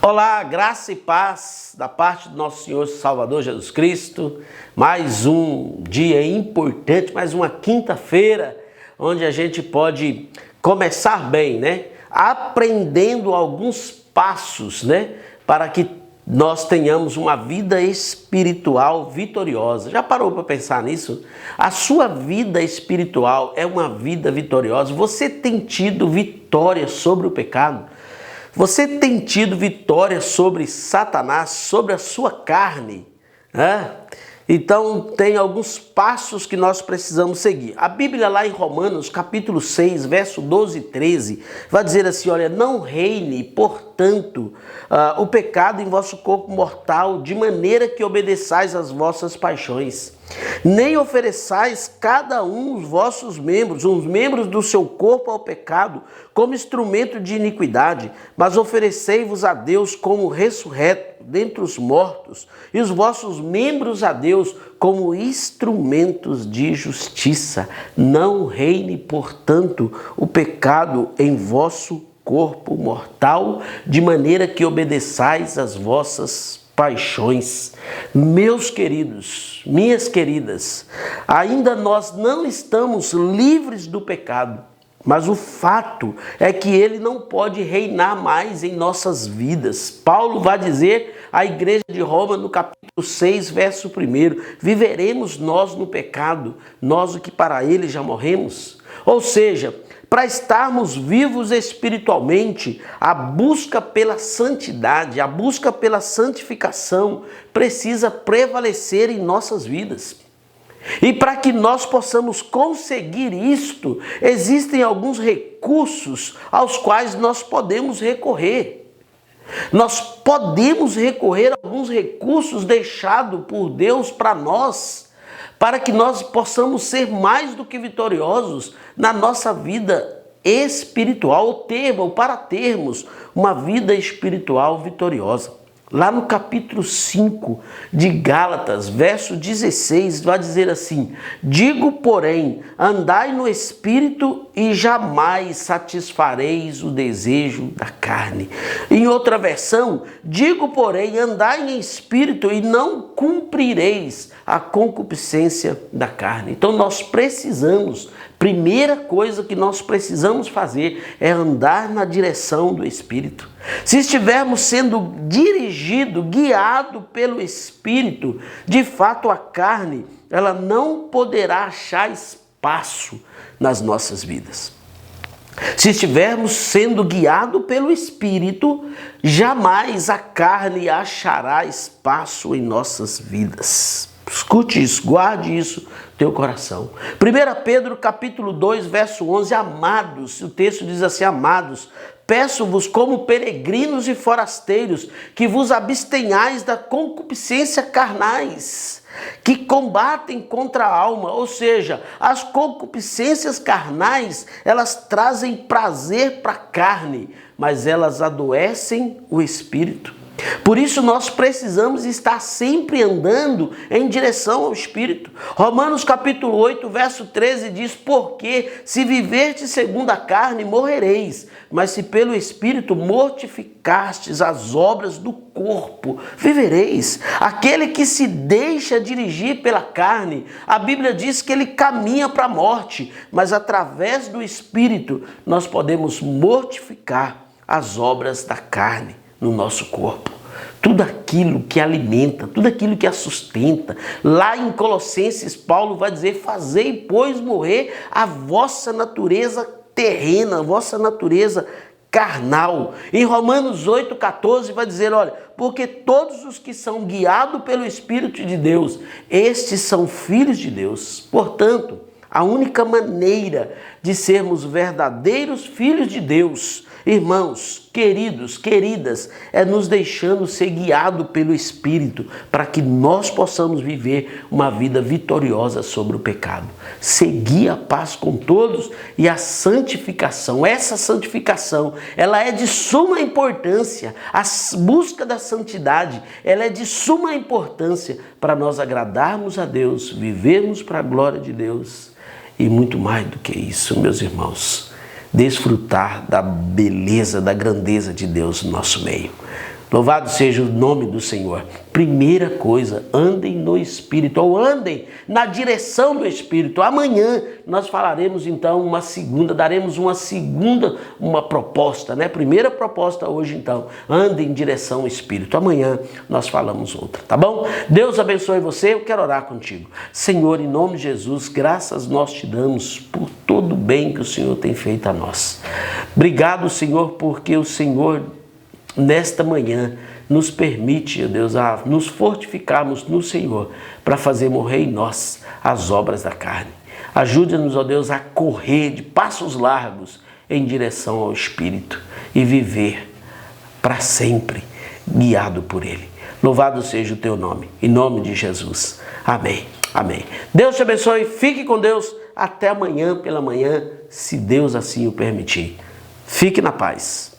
Olá, graça e paz da parte do nosso Senhor Salvador Jesus Cristo. Mais um dia importante, mais uma quinta-feira, onde a gente pode começar bem, né? Aprendendo alguns passos, né? Para que nós tenhamos uma vida espiritual vitoriosa. Já parou para pensar nisso? A sua vida espiritual é uma vida vitoriosa. Você tem tido vitória sobre o pecado? Você tem tido vitória sobre Satanás, sobre a sua carne, né? Então tem alguns passos que nós precisamos seguir. A Bíblia lá em Romanos, capítulo 6, verso 12 e 13, vai dizer assim, olha, não reine, portanto, o pecado em vosso corpo mortal, de maneira que obedeçais às vossas paixões. Nem ofereçais cada um os vossos membros, os membros do seu corpo ao pecado, como instrumento de iniquidade, mas oferecei-vos a Deus como ressurreto dentre os mortos, e os vossos membros a Deus como instrumentos de justiça. Não reine, portanto, o pecado em vosso corpo mortal, de maneira que obedeçais às vossas paixões. Meus queridos, minhas queridas, ainda nós não estamos livres do pecado, mas o fato é que ele não pode reinar mais em nossas vidas. Paulo vai dizer à igreja de Roma no capítulo 6, verso 1, viveremos nós no pecado, nós o que para ele já morremos? Ou seja, para estarmos vivos espiritualmente, a busca pela santidade, a busca pela santificação precisa prevalecer em nossas vidas. E para que nós possamos conseguir isto, existem alguns recursos aos quais nós podemos recorrer. Nós podemos recorrer a alguns recursos deixados por Deus para nós, para que nós possamos ser mais do que vitoriosos na nossa vida espiritual, ou para termos uma vida espiritual vitoriosa. Lá no capítulo 5 de Gálatas, verso 16, vai dizer assim, digo, porém, andai no Espírito e jamais satisfareis o desejo da carne. Em outra versão, digo, porém, andai em Espírito e não cumprireis a concupiscência da carne. Então nós precisamos, primeira coisa que nós precisamos fazer é andar na direção do Espírito. Se estivermos sendo dirigido, guiado pelo Espírito, de fato a carne, ela não poderá achar espaço nas nossas vidas. Se estivermos sendo guiado pelo Espírito, jamais a carne achará espaço em nossas vidas. Escute isso, guarde isso no teu coração. 1 Pedro capítulo 2, verso 11, amados, o texto diz assim, amados, peço-vos como peregrinos e forasteiros, que vos abstenhais da concupiscência carnais, que combatem contra a alma, ou seja, as concupiscências carnais, elas trazem prazer para a carne, mas elas adoecem o espírito. Por isso nós precisamos estar sempre andando em direção ao Espírito. Romanos capítulo 8, verso 13 diz, porque se viverdes segundo a carne, morrereis, mas se pelo Espírito mortificastes as obras do corpo, vivereis. Aquele que se deixa dirigir pela carne, a Bíblia diz que ele caminha para a morte, mas através do Espírito nós podemos mortificar as obras da carne no nosso corpo. Tudo aquilo que alimenta, tudo aquilo que a sustenta. Lá em Colossenses, Paulo vai dizer, fazei, pois, morrer a vossa natureza terrena, a vossa natureza carnal. Em Romanos 8,14 vai dizer, olha, porque todos os que são guiados pelo Espírito de Deus, estes são filhos de Deus. Portanto, a única maneira de sermos verdadeiros filhos de Deus, irmãos, queridos, queridas, é nos deixando ser guiado pelo Espírito para que nós possamos viver uma vida vitoriosa sobre o pecado. Seguir a paz com todos e a santificação. Essa santificação, ela é de suma importância. A busca da santidade, ela é de suma importância para nós agradarmos a Deus, vivermos para a glória de Deus e muito mais do que isso, meus irmãos, desfrutar da beleza, da grandeza de Deus no nosso meio. Louvado seja o nome do Senhor. Primeira coisa, andem no Espírito, ou andem na direção do Espírito. Amanhã nós falaremos então daremos uma proposta, né? Primeira proposta hoje então, andem em direção ao Espírito. Amanhã nós falamos outra, tá bom? Deus abençoe você, eu quero orar contigo. Senhor, em nome de Jesus, graças nós te damos por todo o bem que o Senhor tem feito a nós. Obrigado, Senhor, porque o Senhor nesta manhã nos permite, ó Deus, a nos fortificarmos no Senhor para fazer morrer em nós as obras da carne. Ajude-nos, ó Deus, a correr de passos largos em direção ao Espírito e viver para sempre guiado por Ele. Louvado seja o teu nome, em nome de Jesus. Amém. Amém. Deus te abençoe, fique com Deus, até amanhã pela manhã, se Deus assim o permitir. Fique na paz.